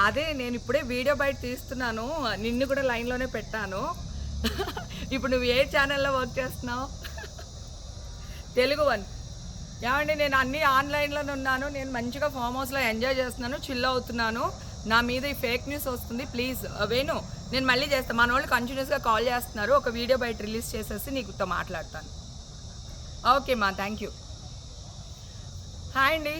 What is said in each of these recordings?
అదే నేను ఇప్పుడే వీడియో బయట తీస్తున్నాను, నిన్ను కూడా లైన్లోనే పెట్టాను. ఇప్పుడు నువ్వు ఏ ఛానల్లో వర్క్ చేస్తున్నావు? తెలుగు వన్. ఏమండి, నేను అన్నీ ఆన్లైన్లోనే ఉన్నాను, నేను మంచిగా ఫామ్ హౌస్లో ఎంజాయ్ చేస్తున్నాను, చిల్ అవుతున్నాను. నా మీద ఈ ఫేక్ న్యూస్ వస్తుంది, ప్లీజ్ వేణు. నేను మళ్ళీ చేస్తాను. మన వాళ్ళు కంటిన్యూస్గా కాల్ చేస్తున్నారు, ఒక వీడియో బయట రిలీజ్ చేసేసి నీకుతో మాట్లాడతాను. ఓకే మా, థ్యాంక్ యూ. హాయ్ అండి,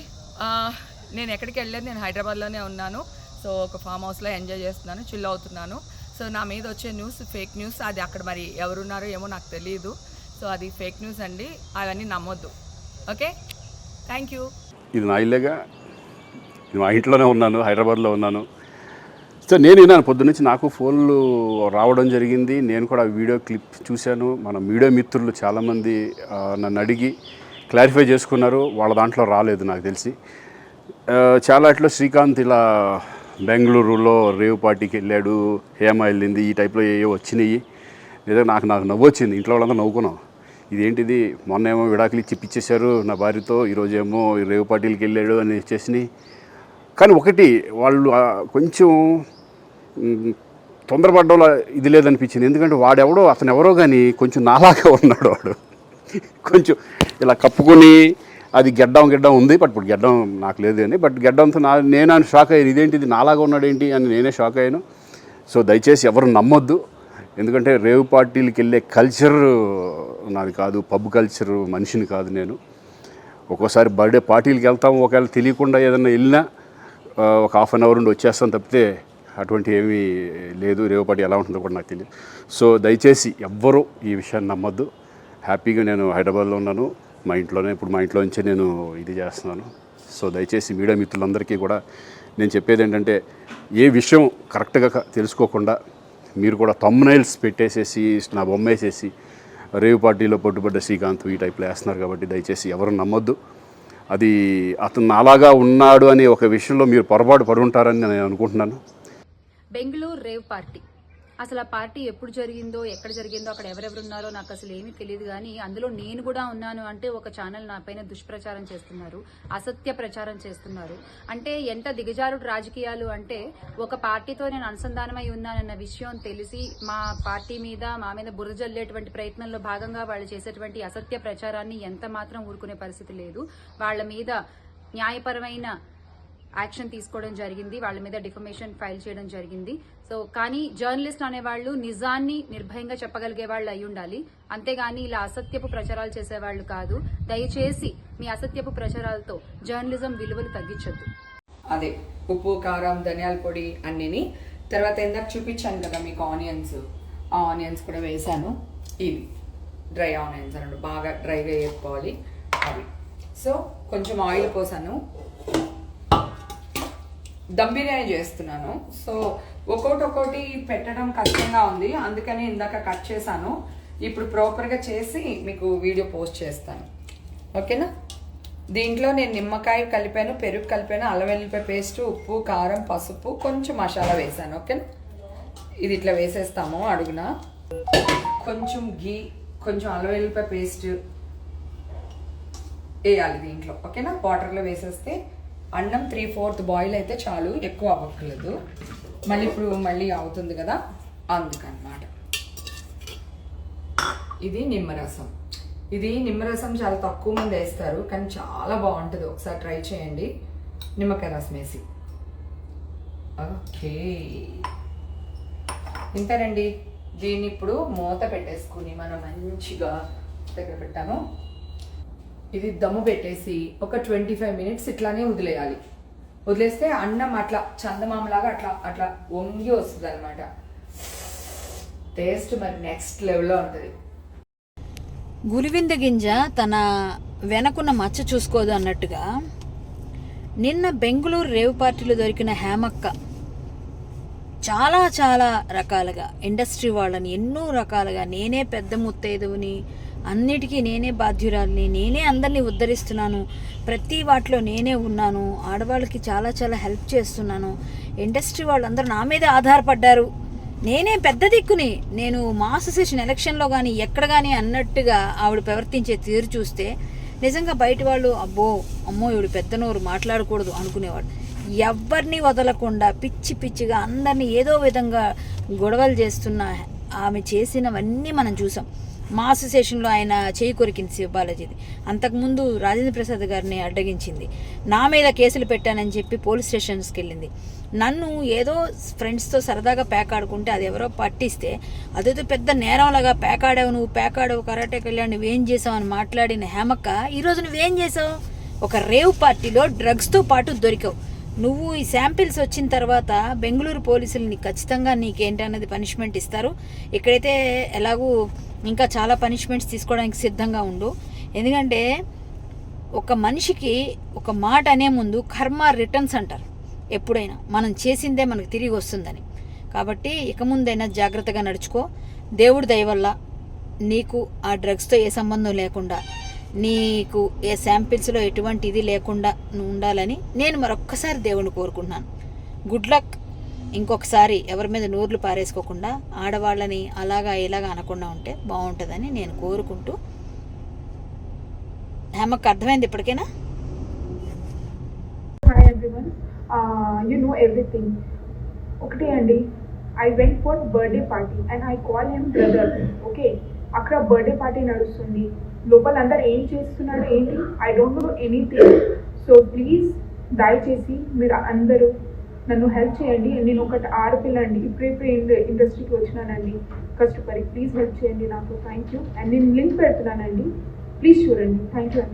నేను ఎక్కడికి వెళ్ళలేదు, నేను హైదరాబాద్లోనే ఉన్నాను. సో ఒక ఫామ్ హౌస్లో ఎంజాయ్ చేస్తున్నాను, చిల్ అవుతున్నాను. సో నా మీద వచ్చే న్యూస్ ఫేక్ న్యూస్, అది అక్కడ మరి ఎవరున్నారో ఏమో నాకు తెలియదు. సో అది ఫేక్ న్యూస్ అండి, అవన్నీ నమ్మొద్దు. Okay, thank you. ఇది నా ఇల్లేగా, నేను మా ఇంట్లోనే ఉన్నాను, హైదరాబాద్లో ఉన్నాను. సో నేను విన్నాను పొద్దున్నుంచి, నాకు ఫోన్లు రావడం జరిగింది. నేను కూడా వీడియో క్లిప్ చూశాను. మన మీడియా మిత్రులు చాలామంది నన్ను అడిగి క్లారిఫై చేసుకున్నారు. వాళ్ళ దాంట్లో రాలేదు నాకు తెలిసి. చాలా ఇట్లా శ్రీకాంత్ ఇలా బెంగళూరులో రేవ్ పార్టీకి వెళ్ళాడు, హేమ వెళ్ళింది, ఈ టైప్లో ఏవో వచ్చినాయి. లేదా నాకు నవ్వు వచ్చింది. ఇంట్లో వాళ్ళంతా నవ్వుకున్నాం, ఇదేంటిది, మొన్న ఏమో విడాకులు ఇచ్చి పిచ్చేశారు నా భార్యతో, ఈరోజేమో రేవ్ పార్టీలకి వెళ్ళాడు అని వచ్చేసినాయి. కానీ ఒకటి, వాళ్ళు కొంచెం తొందరపడ్డంలో ఇది లేదనిపించింది. ఎందుకంటే వాడెవడో, అతను ఎవరో కానీ కొంచెం నాలాగా ఉన్నాడు. వాడు కొంచెం ఇలా కప్పుకొని, అది గెడ్డం ఉంది, బట్ ఇప్పుడు గెడ్డం నాకు లేదు అని, బట్ గెడ్డంతో నేను షాక్ అయ్యాను. ఇదేంటిది నాలాగా ఉన్నాడు ఏంటి అని నేనే షాక్ అయ్యాను. సో దయచేసి ఎవరు నమ్మొద్దు, ఎందుకంటే రేవ్ పార్టీలకి వెళ్ళే కల్చర్ నాది కాదు, పబ్ కల్చర్ మనిషిని కాదు నేను. ఒక్కోసారి బర్త్డే పార్టీలకి వెళ్తాము, ఒకవేళ తెలియకుండా ఏదైనా వెళ్ళినా ఒక హాఫ్ అన్ అవర్ నుండి వచ్చేస్తాం తప్పితే అటువంటి ఏమీ లేదు. రేవ్ పార్టీ ఎలా ఉంటుందో కూడా నాకు తెలియదు. సో దయచేసి ఎవ్వరూ ఈ విషయాన్ని నమ్మొద్దు. హ్యాపీగా నేను హైదరాబాద్లో ఉన్నాను, మా ఇంట్లోనే, ఇప్పుడు మా ఇంట్లో నుంచే నేను ఇది చేస్తున్నాను. సో దయచేసి మీడియా మిత్రులందరికీ కూడా నేను చెప్పేది ఏంటంటే, ఏ విషయం కరెక్ట్గా తెలుసుకోకుండా మీరు కూడా థంబ్నైల్స్ పెట్టేసేసి నా బొమ్మ వేసేసి రేవ్ పార్టీలో పట్టుబడ్డ శ్రీకాంత్ ఈ టైప్లో వేస్తున్నారు. కాబట్టి దయచేసి ఎవరు నమ్మొద్దు. అది అతను అలాగా ఉన్నాడు అనే ఒక విషయంలో మీరు పొరపాటు పడి ఉంటారని నేను అనుకుంటున్నాను. బెంగళూరు రేవ్ పార్టీ, అసలు ఆ పార్టీ ఎప్పుడు జరిగిందో, ఎక్కడ జరిగిందో, అక్కడ ఎవరెవరు ఉన్నారో నాకు అసలు ఏమీ తెలియదు. కానీ అందులో నేను కూడా ఉన్నాను అంటే ఒక ఛానల్ నా పైన దుష్ప్రచారం చేస్తున్నారు, అసత్య ప్రచారం చేస్తున్నారు. అంటే ఎంత దిగజారుడు రాజకీయాలు అంటే, ఒక పార్టీతో నేను అనుసంధానమై ఉన్నానన్న విషయం తెలిసి మా పార్టీ మీద, మా మీద బురద జల్లేటువంటి ప్రయత్నంలో భాగంగా వాళ్ళు చేసేటువంటి అసత్య ప్రచారాన్ని ఎంత మాత్రం ఊరుకునే పరిస్థితి లేదు. వాళ్ళ మీద న్యాయపరమైన యాక్షన్ తీసుకోవడం జరిగింది, వాళ్ళ మీద డిఫమేషన్ ఫైల్ చేయడం జరిగింది. సో కానీ జర్నలిస్ట్ అనేవాళ్ళు నిజాన్ని నిర్భయంగా చెప్పగలిగే వాళ్ళు అయి ఉండాలి, అంతేగాని ఇలా అసత్యపు ప్రచారాలు చేసేవాళ్ళు కాదు. దయచేసి మీ అసత్యపు ప్రచారాలతో జర్నలిజం విలువలు తగ్గించొద్దు. అదే ఉప్పు, కారం, ధనియాల పొడి అన్నిని. తర్వాత ఇందాక చూపించాను కదా మీకు ఆనియన్స్, ఆ ఆనియన్స్ కూడా వేసాను. ఇవి డ్రై ఆనియన్స్ అన్నట్టు, బాగా డ్రైగా వేసుకోవాలి అవి. సో కొంచెం ఆయిల్ పోసాను, దమ్ బిర్యానీ చేస్తున్నాను. సో ఒక్కొక్కటి పెట్టడం కష్టంగా ఉంది, అందుకని ఇందాక కట్ చేశాను. ఇప్పుడు ప్రాపర్గా చేసి మీకు వీడియో పోస్ట్ చేస్తాను, ఓకేనా? దీంట్లో నేను నిమ్మకాయ కలిపాను, పెరుగు కలిపాను, అల్లం వెల్లుల్లిపాయ పేస్ట్, ఉప్పు, కారం, పసుపు, కొంచెం మసాలా వేసాను, ఓకేనా? ఇది ఇట్లా వేసేస్తాము అడుగున. కొంచెం గీ, కొంచెం అల్లం వెల్లుల్లిపాయ పేస్ట్ వేయాలి దీంట్లో, ఓకేనా? వాటర్లో వేసేస్తే అన్నం 3/4 బాయిల్ అయితే చాలు, ఎక్కువ అవ్వట్లేదు. మళ్ళీ అవుతుంది కదా, అందుకన్నమాట. ఇది నిమ్మరసం. ఇది నిమ్మరసం చాలా తక్కువ మంది వేస్తారు, కానీ చాలా బాగుంటుంది, ఒకసారి ట్రై చేయండి నిమ్మకాయ రసం వేసి. ఓకే, ఇంతేనండి. దీన్ని ఇప్పుడు మూత పెట్టేసుకుని మనం మంచిగా దగ్గర పెట్టాను. ఇది దమ్ము పెట్టేసి ఒక 25 మినిట్స్ ఇట్లానే వదిలేయాలి. వదిలేస్తే అన్నం అట్లా చందమామలాగా అట్లా అట్లా వంగి వస్తుంది అనమాట. టేస్ట్ మరి నెక్స్ట్ లెవెల్లో ఉంటుంది. గులివింద గింజ తన వెనకున్న మచ్చ చూసుకోదు అన్నట్టుగా నిన్న బెంగళూరు రేవ్ పార్టీలో దొరికిన హేమక్క చాలా చాలా రకాలుగా ఇండస్ట్రీ వాళ్ళని ఎన్నో రకాలుగా, నేనే పెద్ద ముత్తైదువుని, అన్నిటికీ నేనే బాధ్యురాలిని, నేనే అందరినీ ఉద్ధరిస్తున్నాను, ప్రతి వాటిలో నేనే ఉన్నాను, ఆడవాళ్ళకి చాలా చాలా హెల్ప్ చేస్తున్నాను, ఇండస్ట్రీ వాళ్ళందరూ నా మీద ఆధారపడ్డారు, నేనే పెద్ద దిక్కుని, నేను మా అసోసియేషన్ ఎలక్షన్లో కానీ ఎక్కడ కానీ అన్నట్టుగా ఆవిడ ప్రవర్తించే తీరు చూస్తే నిజంగా బయట వాళ్ళు అమ్మో ఈవిడ పెద్ద నోరు మాట్లాడకూడదు అనుకునేవాడు. ఎవరిని వదలకుండా పిచ్చి పిచ్చిగా అందరినీ ఏదో విధంగా గొడవలు చేస్తున్న ఆమె చేసినవన్నీ మనం చూసాం. మా అసోసియేషన్లో ఆయన చేయి కొరికింది శివబాలాజీది. అంతకుముందు రాజేంద్ర ప్రసాద్ గారిని అడ్డగించింది. నా మీద కేసులు పెట్టానని చెప్పి పోలీస్ స్టేషన్స్కి వెళ్ళింది. నన్ను ఏదో ఫ్రెండ్స్తో సరదాగా పేకాడుకుంటే అది ఎవరో పట్టిస్తే అదేదో పెద్ద నేరంలాగా పేకాడావు, నువ్వు పేకాడావు, కరాటేకి వెళ్ళావు, నువ్వేం చేసావు అని మాట్లాడిన హేమక్క ఈరోజు నువ్వేం చేసావు? ఒక రేవ్ పార్టీలో డ్రగ్స్తో పాటు దొరికావు. నువ్వు ఈ శాంపిల్స్ వచ్చిన తర్వాత బెంగళూరు పోలీసులు నీకు ఖచ్చితంగా నీకేంటన్నది పనిష్మెంట్ ఇస్తారు. ఇక్కడైతే ఎలాగూ ఇంకా చాలా పనిష్మెంట్స్ తీసుకోవడానికి సిద్ధంగా ఉండు. ఎందుకంటే ఒక మనిషికి ఒక మాట అనే ముందు కర్మ రిటర్న్స్ అంటారు. ఎప్పుడైనా మనం చేసిందే మనకు తిరిగి వస్తుందని. కాబట్టి ఇక ముందైనా జాగ్రత్తగా నడుచుకో. దేవుడి దయ వల్ల నీకు ఆ డ్రగ్స్తో ఏ సంబంధం లేకుండా, నీకు ఏ శాంపిల్స్లో ఎటువంటి ఇది లేకుండా నువ్వు ఉండాలని నేను మరొక్కసారి దేవుని కోరుకుంటున్నాను. Good luck. ఇంకొకసారి ఎవరి మీద నోర్లు పారేసుకోకుండా ఆడవాళ్ళని అలాగా ఇలాగా అనకుండా ఉంటే బాగుంటుందని నేను కోరుకుంటూ, హేమకు అర్థమైంది ఇప్పటికైనా? Hi everyone, you know everything. ఒకటే అండి, I went for birthday party and I call him brother. Okay, అక్కడ బర్త్డే పార్టీ నడుస్తుంది, లోపల అందరు ఏం చేస్తున్నారు ఏంటి, I don't know anything. So please దయచేసి మీరు అందరూ నన్ను హెల్ప్ చేయండి. నేను ఒకటి ఆడపిల్ల అండి, ఇప్పుడే ఇండస్ట్రీకి వచ్చినానండి కష్టపడి. ప్లీజ్ హెల్ప్ చేయండి నాకు. Thank you. అండ్ నేను లింక్ పెడుతున్నానండి, ప్లీజ్ చూడండి. థ్యాంక్ యూ అండి.